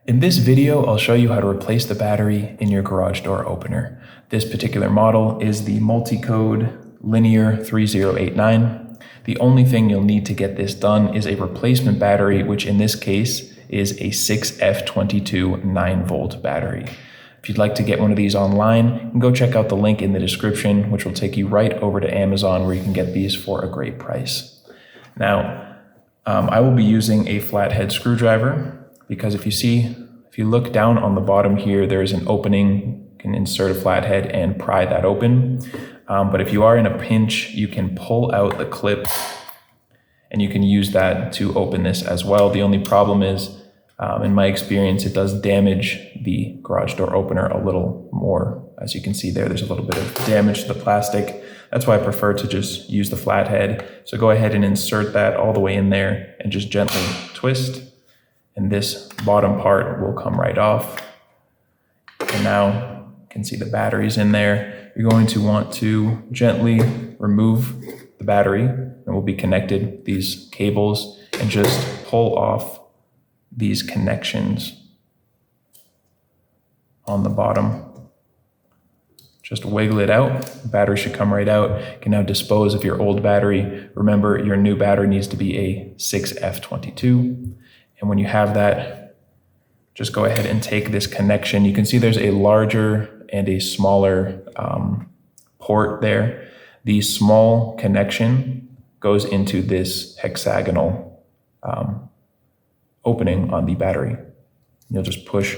In this video, I'll show you how to replace the battery in your garage door opener. This particular model is the Multicode Linear 3089. The only thing you'll need to get this done is a replacement battery, which in this case is a 6F22 9-volt battery. If you'd like to get one of these online, you can go check out the link in the description, which will take you right over to Amazon where you can get these for a great price. Now, I will be using a flathead screwdriver because if you look down on the bottom here, there's an opening. You can insert a flathead and pry that open. But if you are in a pinch, you can pull out the clip and you can use that to open this as well. The only problem is, in my experience, it does damage the garage door opener a little more. As you can see there's a little bit of damage to the plastic. That's why I prefer to just use the flathead. So go ahead and insert that all the way in there and just gently twist. And this bottom part will come right off. And now you can see the battery's in there. You're going to want to gently remove the battery, and will be connected these cables, and just pull off these connections on the bottom. Just wiggle it out. The battery should come right out. You can now dispose of your old battery. Remember, your new battery needs to be a 6F22. And when you have that, just go ahead and take this connection. You can see there's a larger and a smaller port there. The small connection goes into this hexagonal opening on the battery. You'll just push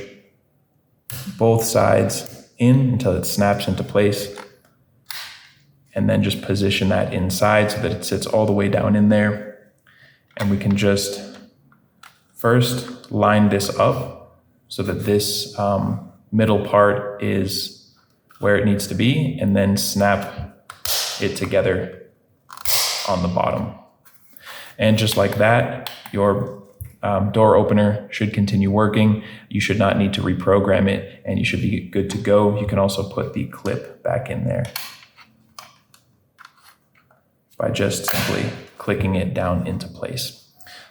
both sides in until it snaps into place, and then just position that inside so that it sits all the way down in there. And we can just first line this up so that this middle part is where it needs to be, and then snap it together on the bottom. And just like that, your door opener should continue working. You should not need to reprogram it, and you should be good to go. You can also put the clip back in there by just simply clicking it down into place.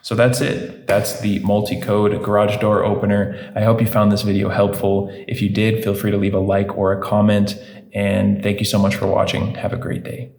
So that's it. That's the Multicode garage door opener. I hope you found this video helpful. If you did, feel free to leave a like or a comment. And thank you so much for watching. Have a great day.